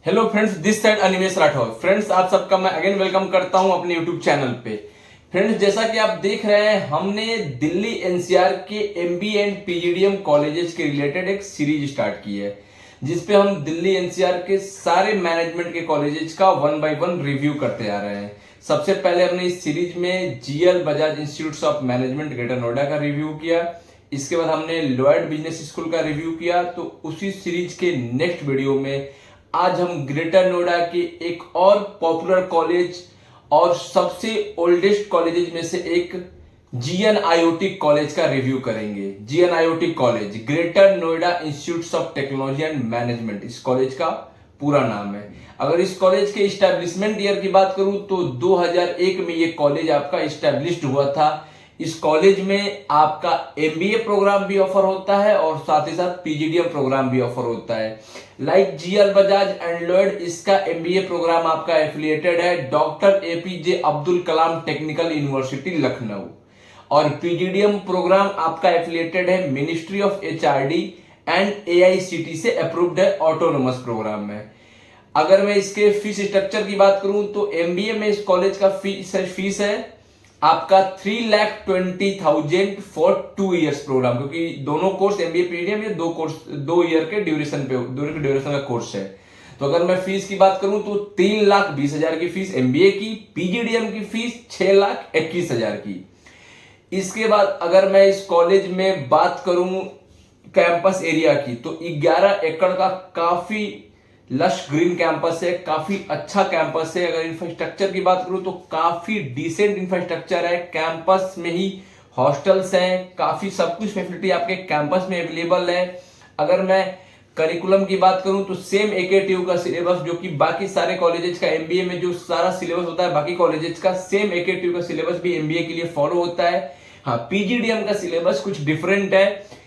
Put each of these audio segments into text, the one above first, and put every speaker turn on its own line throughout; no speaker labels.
Hello friends, this side Animesh Rathore. Friends, आप सबका मैं अगेन वेलकम करता हूं अपने यूट्यूब चैनल पे। फ्रेंड्स, जैसा कि आप देख रहे हैं, हमने दिल्ली एनसीआर के एमबीए एंड पीजीडीएम कॉलेजेस के रिलेटेड एक सीरीज स्टार्ट की है, जिसपे हम दिल्ली एनसीआर के सारे मैनेजमेंट के कॉलेजेस का वन बाय वन रिव्यू करते आ रहे हैं। सबसे पहले हमने इस सीरीज में GL Bajaj institute of management greater Noida का रिव्यू किया। इसके बाद हमने लॉयड बिजनेस स्कूल का रिव्यू किया। तो उसी सीरीज के नेक्स्ट वीडियो में आज हम ग्रेटर नोएडा के एक और पॉपुलर कॉलेज और सबसे ओल्डेस्ट कॉलेजेस में से एक जीएनआईओटी कॉलेज का रिव्यू करेंगे। GNIOT college, greater Noida institute of technology and management, इस कॉलेज का पूरा नाम है। अगर इस कॉलेज के इस्टेब्लिशमेंट ईयर की बात करूं तो 2001 में ये कॉलेज आपका इस्टेब्लिश्ड हुआ था। इस कॉलेज में आपका एमबीए प्रोग्राम भी ऑफर होता है और साथ ही साथ पीजीडीएम प्रोग्राम भी ऑफर होता है। Like GL Bajaj and Lloyd, इसका एमबीए प्रोग्राम आपका एफिलिएटेड है doctor APJ Abdul Kalam technical university Lucknow, और पीजीडीएम प्रोग्राम आपका एफिलिएटेड है ministry of HRD and AICT से अप्रूव्ड है, ऑटोनोमस प्रोग्राम है। अगर मैं इसके फीस स्ट्रक्चर की बात करूं तो एमबीए में इस कॉलेज का फीस है आपका 3,20,000 फॉर 2 ईयर्स प्रोग्राम, क्योंकि दोनों कोर्स एमबीए पीजीडीएम ये 2 ईयर के ड्यूरेशन का कोर्स है। तो अगर मैं फीस की बात करूं तो 3,20,000 की फीस एमबीए की, पीजीडीएम की फीस 6,21,000 की। इसके बाद अगर मैं इस कॉलेज में बात करूं कैंपस एरिया की तो 11 एकड़ का काफी लश ग्रीन कैंपस है, काफी अच्छा कैंपस है। अगर इंफ्रास्ट्रक्चर की बात करूं तो काफी डिसेंट इंफ्रास्ट्रक्चर है। कैंपस में ही हॉस्टल्स हैं, काफी सब कुछ फैसिलिटी आपके कैंपस में अवेलेबल है। अगर मैं करिकुलम की बात करूं तो सेम एकेटीयू का सिलेबस, जो कि बाकी सारे कॉलेजेस का एमबीए में जो सारा सिलेबस होता है बाकी कॉलेजेस का, सेम एकेटीयू का सिलेबस भी एमबीए के लिए फॉलो होता है। हाँ, पीजीडीएम का सिलेबस कुछ डिफरेंट है।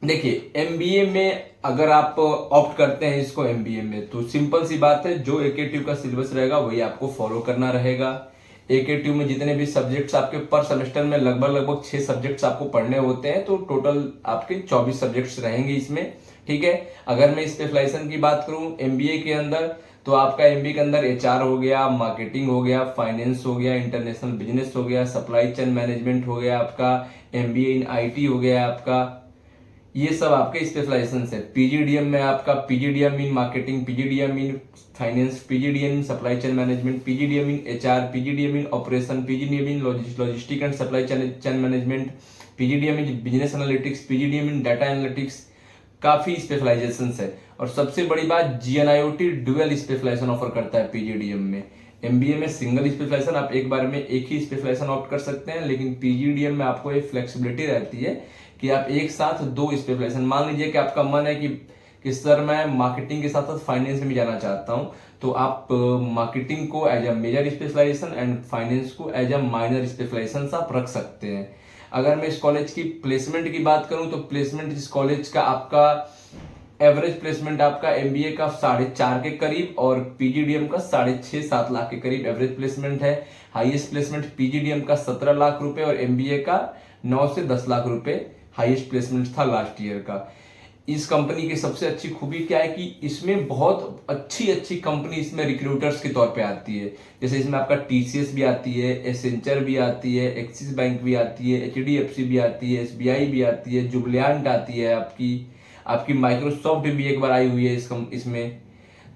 देखिए, एमबीए में अगर आप ऑप्ट करते हैं इसको एमबीए में, तो सिंपल सी बात है, जो एकेटीयू का सिलेबस रहेगा वही आपको फॉलो करना रहेगा। एकेटीयू में जितने भी सब्जेक्ट्स आपके पर सेमेस्टर में लगभग 6 सब्जेक्ट्स आपको पढ़ने होते हैं, तो टोटल आपके 24 सब्जेक्ट्स रहेंगे इसमें। ठीक है। अगर मैं स्पेशलाइजेशन की बात करूं एमबीए के अंदर, तो आपका एमबीए के अंदर एचआर हो गया, मार्केटिंग हो गया, फाइनेंस हो गया, इंटरनेशनल बिजनेस हो गया, सप्लाई चेन मैनेजमेंट हो गया, आपका एमबीए इन आईटी हो गया आपका, ये सब आपके स्पेशलाइजेशन है। पीजीडीएम में आपका PGDM in marketing, PGDM in finance, PGDM in supply chain management, PGDM in HR, PGDM in operation, PGDM in logistic and supply chain management, PGDM in business analytics, PGDM in data analytics, काफी specialisation है। और सबसे बड़ी बात, GNIOT dual specialisation offer करता है PGDM में। MBA में सिंगल स्पेशलाइजेशन, आप एक बार में एक ही स्पेशलाइजेशन ऑप्ट कर सकते हैं, लेकिन पीजीडीएम में आपको एक फ्लेक्सिबिलिटी रहती है कि आप एक साथ 2 स्पेशलाइजेशन, मान लीजिए कि आपका मन है कि सर मैं मार्केटिंग के साथ साथ फाइनेंस में भी जाना चाहता हूं, तो आप मार्केटिंग को as a major specialisation and finance को एज अ माइनर स्पेशलाइजेशन आप रख सकते हैं। अगर मैं इस कॉलेज की प्लेसमेंट की बात करूं तो प्लेसमेंट इस कॉलेज का आपका एवरेज प्लेसमेंट आपका एमबीए का 4.5 के करीब और पीजीडीएम का 6.5-7 लाख के करीब एवरेज प्लेसमेंट है। हाईएस्ट प्लेसमेंट पीजीडीएम का 17 लाख रुपए और एमबीए का 9 से 10 लाख रुपए हाईएस्ट प्लेसमेंट था लास्ट ईयर का। इस कंपनी की सबसे अच्छी खूबी क्या है कि इसमें बहुत अच्छी कंपनी इसमें रिक्रूटर्स के तौर पे आती है। जैसे इसमें आपका टीसीएस भी आती है, एसेंचर भी आती है, एक्सिस बैंक भी आती है, एचडीएफसी भी आती है, एसबीआई भी आती है, जुबलियांट आती है, आपकी माइक्रोसॉफ्ट भी एक बार आई हुई है इसमें।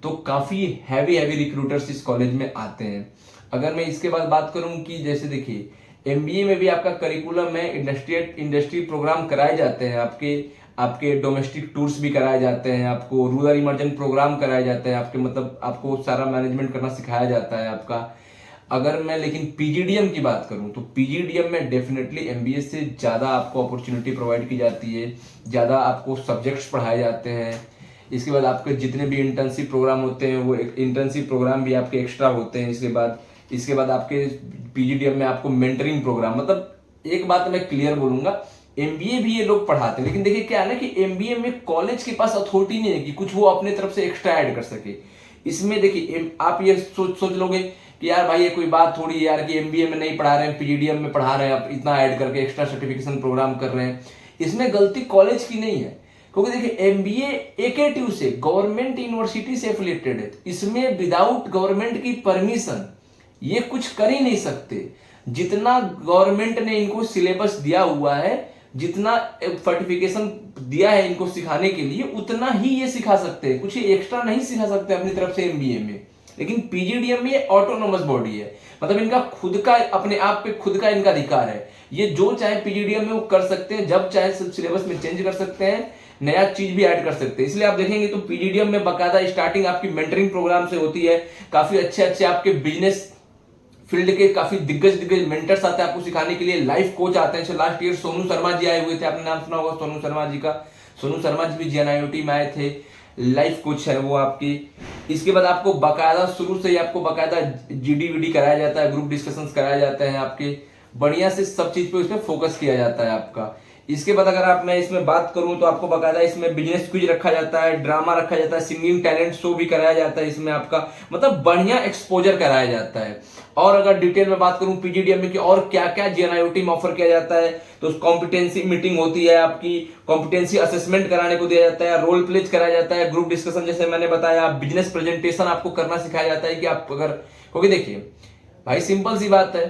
तो काफी हैवी रिक्रूटर्स इस कॉलेज में आते हैं। अगर मैं इसके बाद बात करूं कि जैसे देखिए, एमबीए में भी आपका करिकुलम में इंडस्ट्री प्रोग्राम कराए जाते हैं, आपके डोमेस्टिक टूर्स भी कराए जाते हैं, आपको रूरल इमर्जेंट प्रोग्राम कराए जाते हैं, आपके मतलब आपको सारा मैनेजमेंट करना सिखाया जाता है आपका। अगर मैं लेकिन पीजीडीएम की बात करूं तो पीजीडीएम में डेफिनेटली एमबीए से ज्यादा आपको अपॉर्चुनिटी प्रोवाइड की जाती है, ज्यादा आपको सब्जेक्ट्स पढ़ाए जाते हैं। इसके बाद आपके जितने भी इंटर्नशिप प्रोग्राम होते हैं वो इंटर्नशिप प्रोग्राम भी आपके एक्स्ट्रा होते हैं। इसके बाद आपके पीजीडीएम में आपको मेंटरिंग प्रोग्राम, मतलब एक बात मैं क्लियर बोलूंगा, एमबीए भी ये लोग पढ़ाते हैं, लेकिन देखिए क्या है ना कि एमबीए में कॉलेज के पास अथॉरिटी नहीं है कि कुछ वो अपने तरफ से एक्स्ट्रा ऐड कर सके। इसमें देखिए आप ये सोच लोगे कि यार भाई ये कोई बात थोड़ी है यार कि एमबीए में नहीं पढ़ा रहे हैं, पीजीडीएम में पढ़ा रहे हैं, आप इतना ऐड करके एक्स्ट्रा सर्टिफिकेशन प्रोग्राम कर रहे हैं। इसमें गलती कॉलेज की नहीं है, क्योंकि देखिए एमबीए एकेटीयू से, गवर्नमेंट यूनिवर्सिटी से एफिलिएटेड है, इसमें विदाउट गवर्नमेंट की परमिशन ये कुछ कर ही नहीं सकते। जितना गवर्नमेंट ने इनको सिलेबस दिया हुआ है, जितना सर्टिफिकेशन दिया है इनको सिखाने के लिए, उतना ही ये सिखा सकते हैं, कुछ एक्स्ट्रा नहीं सिखा सकते अपनी तरफ से एमबीए में। लेकिन पीजीडीएम में ऑटोनोमस बॉडी है, मतलब इनका खुद का, अपने आप पे खुद का इनका अधिकार है। ये जो चाहे पीजीडीएम में वो कर सकते हैं, जब चाहे सिलेबस में चेंज कर सकते हैं, नया चीज भी ऐड कर सकते हैं। इसलिए आप देखेंगे तो पीजीडीएम में बाकायदा स्टार्टिंग आपकी मेंटरिंग प्रोग्राम से होती है। काफी अच्छे अच्छे आपके बिजनेस फील्ड के काफी दिग्गज मेंटर्स आते हैं आपको सिखाने के लिए, लाइफ कोच आते हैं। लास्ट ईयर सोनू शर्मा जी आए हुए थे, आपने नाम सुना होगा सोनू शर्मा जी का। सोनू शर्मा जी भी JNIOT में आए थे, लाइफ कोच है वो आपकी। इसके बाद आपको बाकायदा शुरू से ही आपको बाकायदा GD कराया जाता है, ग्रुप डिस्कशंस कराए जाते हैं आपके, बढ़िया से सब चीज पे उसमें फोकस किया जाता है आपका। इसके बाद अगर आप मैं इसमें बात करूं तो आपको बाकायदा इसमें बिजनेस क्विज रखा जाता है, ड्रामा रखा जाता है, सिंगिंग टैलेंट शो भी कराया जाता है इसमें आपका, मतलब बढ़िया एक्सपोजर कराया जाता है। और अगर डिटेल में बात करूं पीजीडीएम में कि और क्या क्या JNIOT में ऑफर किया जाता है, तो कॉम्पिटेंसी मीटिंग होती है आपकी, कॉम्पिटेंसी असेसमेंट कराने को दिया जाता है, रोल प्लेज कराया जाता है, ग्रुप डिस्कशन जैसे मैंने बताया, बिजनेस प्रेजेंटेशन आपको करना सिखाया जाता है कि आप अगर, क्योंकि देखिए भाई सिंपल सी बात है,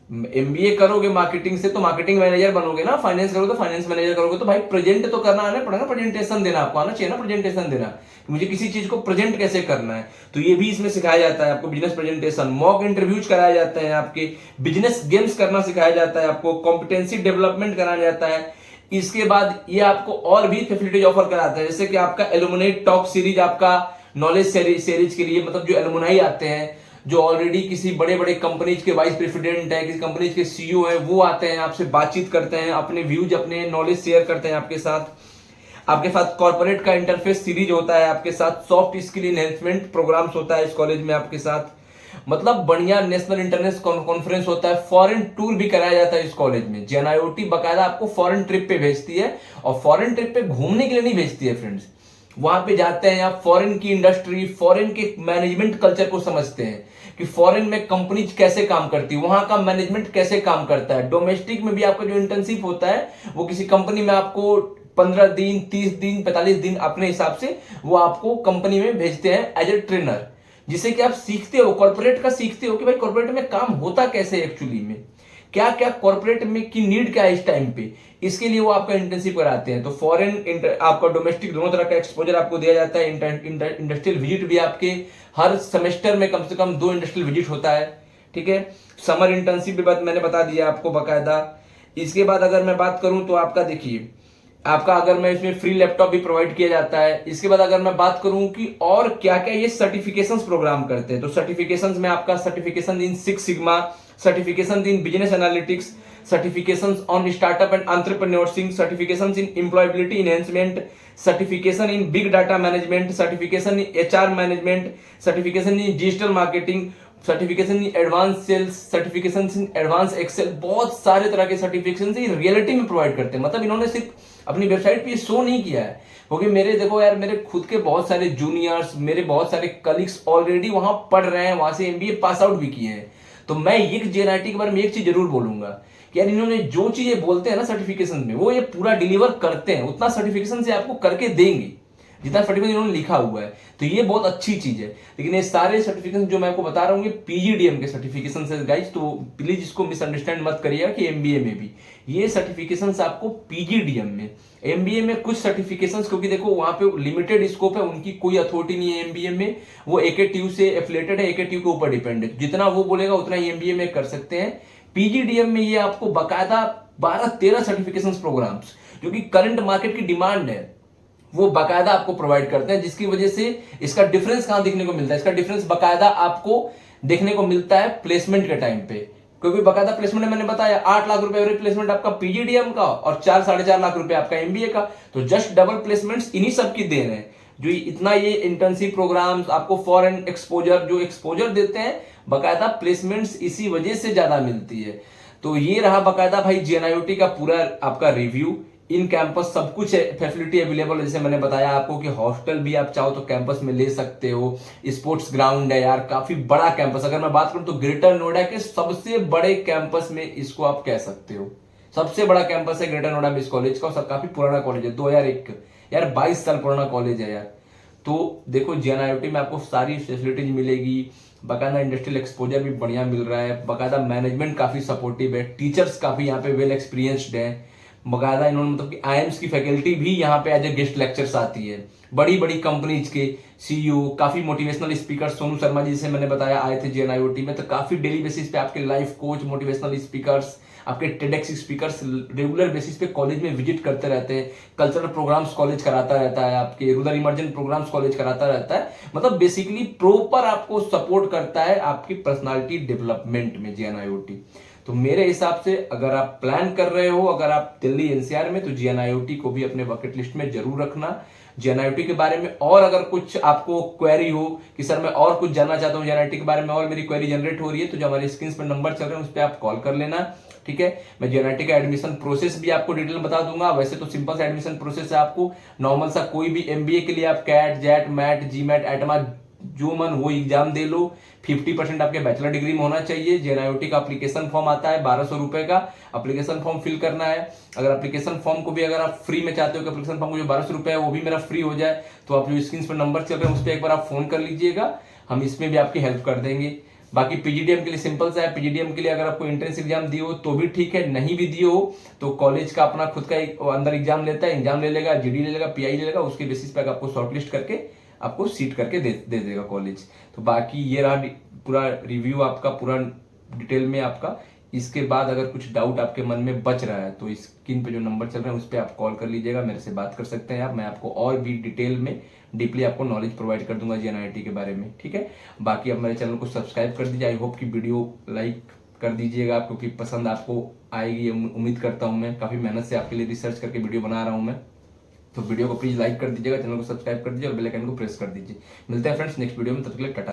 एमबीए करोगे मार्केटिंग से तो मार्केटिंग मैनेजर बनोगे ना, फाइनेंस करोगे तो फाइनेंस मैनेजर करोगे, तो भाई प्रेजेंट तो करना आना पड़ेगा, प्रेजेंटेशन देना आपको आना चाहिए ना, प्रेजेंटेशन देना, मुझे किसी चीज को प्रेजेंट कैसे करना है, तो ये भी इसमें सिखाया जाता है आपको। बिजनेस प्रेजेंटेशन, मॉक इंटरव्यूज कराए जाते हैं आपके, बिजनेस गेम्स करना सिखाया जाता है आपको, कॉम्पिटेंसी डेवलपमेंट कराया जाता है। इसके बाद ये आपको और भी फैसिलिटीज ऑफर कराता है, जैसे कि आपका एलुमनाई टॉक सीरीज, आपका नॉलेज सीरीज के लिए, मतलब जो एलुमनाई आते हैं, जो ऑलरेडी किसी बड़े बड़े कंपनीज के वाइस प्रेसिडेंट है, किसी कंपनीज के CEO है, वो आते हैं आपसे बातचीत करते हैं, अपने व्यूज अपने नॉलेज शेयर करते हैं आपके साथ कॉर्पोरेट का इंटरफेस सीरीज होता है आपके साथ, सॉफ्ट स्किल इनहेंसमेंट प्रोग्राम्स होता है इस कॉलेज में आपके साथ, मतलब बढ़िया नेशनल इंटरनेशनल कॉन्फ्रेंस होता है, फॉरेन टूर भी कराया जाता है इस कॉलेज में। JNIOT बाकायदा आपको फॉरेन ट्रिप पे भेजती है, और फॉरेन ट्रिप पे घूमने के लिए नहीं भेजती है फ्रेंड्स, वहां पे जाते हैं आप फॉरेन की इंडस्ट्री, फॉरेन के मैनेजमेंट कल्चर को समझते हैं कि फॉरेन में कंपनीज कैसे काम करती है, वहां का मैनेजमेंट कैसे काम करता है। डोमेस्टिक में भी आपका जो इंटर्नशिप होता है, वो किसी कंपनी में आपको 15 दिन, 30 दिन, 45 दिन अपने हिसाब से वो आपको कंपनी में भेजते हैं एज ए ट्रेनर, जिससे कि आप सीखते हो, कॉर्पोरेट का सीखते हो कि भाई कॉर्पोरेट में काम होता कैसे एक्चुअली में, क्या क्या कॉर्पोरेट में की नीड क्या है इस टाइम पे, इसके लिए वो आपका इंटर्नशिप कराते हैं। तो फॉरेन आपका डोमेस्टिक दोनों तरह का एक्सपोजर आपको दिया जाता है। इंडस्ट्रियल विजिट भी आपके हर सेमेस्टर में कम से कम 2 इंडस्ट्रियल विजिट होता है, ठीक है। समर इंटर्नशिप भी बात मैंने बता दिया आपको बाकायदा। इसके बाद अगर मैं बात करूं तो आपका देखिए, आपका अगर मैं इसमें फ्री लैपटॉप भी प्रोवाइड किया जाता है। इसके बाद अगर मैं बात करूं कि और क्या क्या ये सर्टिफिकेशंस प्रोग्राम करते हैं, तो सर्टिफिकेशंस में आपका certification in 6 sigma, certification in business analytics, certifications on startup and entrepreneurship, certifications in employability enhancement, certification in big data management, certification in HR management, certification in digital marketing, certification in advance sales, certification in advance excel, बहुत सारे तरह के certification ये reality में provide करते हैं। मतलब इन्होंने सिर्फ अपनी वेबसाइट पे शो नहीं किया है, क्योंकि मेरे देखो यार, मेरे खुद के बहुत सारे जूनियर्स, मेरे बहुत सारे कलीग्स ऑलरेडी वहां पढ़ रहे हैं, वहां से एमबीए पास आउट भी किए हैं। तो मैं ये JNIT के बारे में एक चीज जरूर बोलूंगा कि यार इन्होंने जो चीजें बोलते हैं ना सर्टिफिकेशन में, वो ये पूरा डिलीवर करते हैं, उतना सर्टिफिकेशन से आपको करके देंगे जितना सर्टिफिकेशन इन्होंने लिखा हुआ है। तो ये बहुत अच्छी चीज है। लेकिन ये सारे सर्टिफिकेशन जो मैं आपको बता रहा हूँ ये पीजीडीएम के सर्टिफिकेशन है गाइस, तो प्लीज इसको मिसअंडरस्टैंड मत करिएगा कि एमबीए में भी ये सर्टिफिकेशन आपको पीजीडीएम में, एमबीए में कुछ सर्टिफिकेशन, क्योंकि देखो वहां पे लिमिटेड स्कोप है, उनकी कोई अथॉरिटी नहीं है एमबीए में, वो एकेटीयू से एफिलेटेड है, एकेटीयू के ऊपर डिपेंड है, जितना वो बोलेगा उतना ही एमबीए में कर सकते हैं। पीजीडीएम में ये आपको बकायदा 12-13 सर्टिफिकेशन प्रोग्राम्स जो कि करंट मार्केट की डिमांड है वो बकायदा आपको प्रोवाइड करते हैं, जिसकी वजह से इसका डिफरेंस कहां देखने को मिलता है, इसका डिफरेंस बकायदा आपको देखने को मिलता है प्लेसमेंट के टाइम पे, क्योंकि बकायदा प्लेसमेंट मैंने बताया 8 लाख रुपए एवरेज प्लेसमेंट आपका पीजीडीएम का और 4-4.5 लाख रुपए आपका एमबीए का, तो जस्ट डबल प्लेसमेंट्स इन्हीं सब की दे रहे हैं जो इतना ये इंटर्नशिप प्रोग्राम्स आपको फॉरेन एक्सपोजर जो एक्सपोजर देते हैं, बकायदा प्लेसमेंट्स इसी वजह से ज्यादा मिलती है। तो ये रहा बकायदा भाई JNIOT का पूरा आपका रिव्यू। इन कैंपस सब कुछ फैसिलिटी अवेलेबल है, जैसे मैंने बताया आपको कि हॉस्टल भी आप चाहो तो कैंपस में ले सकते हो, स्पोर्ट्स ग्राउंड है यार, काफी बड़ा कैंपस, अगर मैं बात करूं तो ग्रेटर नोएडा के सबसे बड़े कैंपस में इसको आप कह सकते हो, सबसे बड़ा कैंपस है ग्रेटर नोएडा में इस कॉलेज का, और काफी पुराना कॉलेज है, 2001 यार 22 साल पुराना कॉलेज है यार। तो देखो JNIOT में आपको सारी फैसिलिटीज मिलेगी, बाकायदा इंडस्ट्रियल एक्सपोजर भी बढ़िया मिल रहा है, बाकायदा मैनेजमेंट काफी सपोर्टिव है, टीचर्स काफी यहाँ पे वेल एक्सपीरियंस्ड हैं, बाकायदा इन्होंने मतलब कि IIMS की फैकल्टी भी यहाँ पे एज ए गेस्ट लेक्चर्स आती है, बड़ी बड़ी कंपनीज के CEO, काफी मोटिवेशनल स्पीकर सोनू शर्मा जी से मैंने बताया आए थे JNIOT में, तो काफी डेली बेसिस पे आपके लाइफ कोच, मोटिवेशनल स्पीकर्स, आपके TEDx स्पीकर्स रेगुलर बेसिस पे कॉलेज में विजिट करते रहते हैं, कल्चरल प्रोग्राम्स कॉलेज कराता रहता है, आपके रूरल इमर्जेंट प्रोग्राम्स कॉलेज कराता रहता है, मतलब बेसिकली प्रॉपर आपको सपोर्ट करता है आपकी पर्सनालिटी डेवलपमेंट में JNIOT। तो मेरे हिसाब से अगर आप प्लान कर रहे हो, अगर आप दिल्ली NCR में, तो JNIOT को भी अपने बकेट लिस्ट में जरूर रखना। JNIOT के बारे में और अगर कुछ आपको क्वेरी हो कि सर मैं और कुछ जानना चाहता हूँ JNIOT के बारे में और मेरी क्वेरी जनरेट हो रही है, तो जो हमारे स्क्रीन पर नंबर चल रहे हैं उस पर आप कॉल कर लेना, ठीक है। मैं JNIOT का एडमिशन प्रोसेस भी आपको डिटेल में बता दूंगा। वैसे तो सिंपल सा एडमिशन प्रोसेस है, आपको नॉर्मल सा कोई भी MBA के लिए आप कैट, जेट, मैट, GMAT, एटमा जो मन वो एग्जाम दे लो, 50% आपके बैचलर डिग्री में होना चाहिए। JNIOT का एप्लीकेशन फॉर्म आता है 1200 रुपए का, एप्लीकेशन फॉर्म फिल करना है। अगर एप्लीकेशन फॉर्म को भी अगर आप फ्री में चाहते हो कि एप्लीकेशन फॉर्म को जो 1200 रुपए है वो भी मेरा फ्री हो जाए, तो आप जो स्क्रीन पर नंबर चल रहे हैं उस पर एक बार आप फोन कर लीजिएगा, हम इसमें भी आपकी हेल्प कर देंगे। बाकी PGDM के लिए सिंपल सा है, PGDM के लिए अगर आपको एंट्रेंस एग्जाम दिए हो तो भी ठीक है, नहीं भी दिए हो तो कॉलेज का अपना खुद का एक अंदर एग्जाम लेता है, एग्जाम ले लेगा, GD ले लेगा, PI ले लेगा, उसके बेसिस पे आपको शॉर्टलिस्ट करके आपको सीट करके दे देगा कॉलेज। तो बाकी ये रहा पूरा रिव्यू आपका, पूरा डिटेल में आपका। इसके बाद अगर कुछ डाउट आपके मन में बच रहा है तो स्क्रीन पे जो नंबर चल रहे हैं उस पर आप कॉल कर लीजिएगा, मेरे से बात कर सकते हैं आप, मैं आपको और भी डिटेल में डीपली आपको नॉलेज प्रोवाइड कर दूंगा JNIOT के बारे में, ठीक है। बाकी आप मेरे चैनल को सब्सक्राइब कर दीजिए, आई होप कि वीडियो लाइक कर दीजिएगा आप, क्योंकि पसंद आपको आएगी उम्मीद करता हूँ मैं, काफी मेहनत से आपके लिए रिसर्च करके वीडियो बना रहा हूँ मैं। तो वीडियो को प्लीज लाइक कर दीजिएगा, चैनल को सब्सक्राइब कर दीजिए और बेल आइकन को प्रेस कर दीजिए। मिलते हैं फ्रेंड्स नेक्स्ट वीडियो में, तब तक के लिए टाटा।